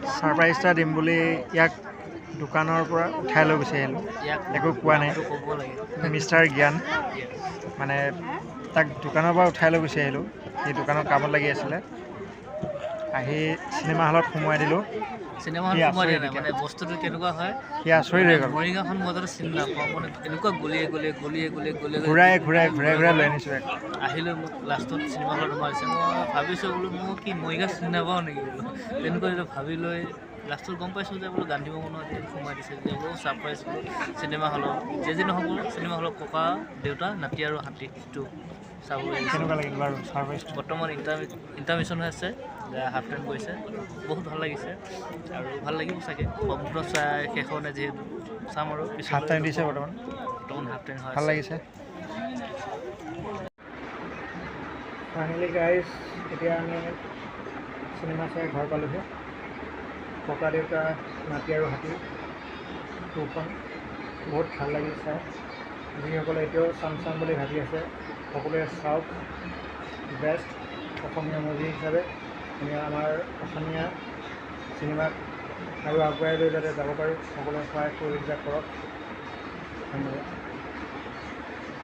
Surprise এটা দিম বুলি ইয়াক দোকানৰ পৰা উঠাই লৈ গুচি আহিলোঁ। একো কোৱা নাই। মিষ্টাৰ জ্ঞান মানে তাক দোকানৰ পৰা উঠাই লৈ গুচি আহিলোঁ। সি দোকানৰ কামত লাগি আছিলে। আহি চিনেমা হলত সোমোৱাই দিলোঁ। চিনেমা হল সোমোৱাই দিয়া নাই মানে বস্তুটো কেনেকুৱা হয় সি আচৰিত হৈ গ'ল। মৰিগাঁওখন মই যাতে চিনি নাপাওঁ মানে এনেকুৱা গলিয়ে ঘূৰাই লৈ আনিছোঁ। আহিলৈ মোক লাষ্টত চিনেমা হলত সোমাইছে। মই ভাবিছোঁ বোলো মোক কি মৰিগাঁও চিনি নাপাওঁ নেকি বোলো তেনেকৈ যেতিয়া ভাবি লৈ লাষ্টত গম পাইছোঁ যে বোলো গান্ধী ভৱনত সোমাই দিছে যে বোলো ছাৰপ্ৰাইজ বোলো চিনেমা হলত যি নহওক বোলো চিনেমা হলত ককা দেউতা নাতি আৰু হাতীটো চাবলৈ কেনেকুৱা লাগিল বাৰু ছাৰপ্ৰাইজটো? বৰ্তমান ইণ্টাৰমিশ্যন হৈ আছে, হাফ টাইম কৰিছে, বহুত ভাল লাগিছে আৰু ভাল লাগিব চাগে সম্পূৰ্ণ চাই শেষ হোৱা নাই যিহেতু চাম আৰু হাফ টাইম দিছে বৰ্তমান হাফ টাইম হয় ভাল লাগিছে। ফাইনেলি গাইজ এতিয়া আমি চিনেমা চাই ঘৰ পালোহি। ককা দেউতা নাতি আৰু হাতী টুখন বহুত ভাল লাগিল চাই। যিসকলে এতিয়াও চাম বুলি ভাবি আছে সকলোৱে চাওক। বেষ্ট অসমীয়া মুভি হিচাপে আমি আমাৰ অসমীয়া চিনেমাক আৰু আগুৱাই লৈ যাতে যাব পাৰোঁ সকলোৱে সহায় সহযোগিতা কৰক। ধন্যবাদ।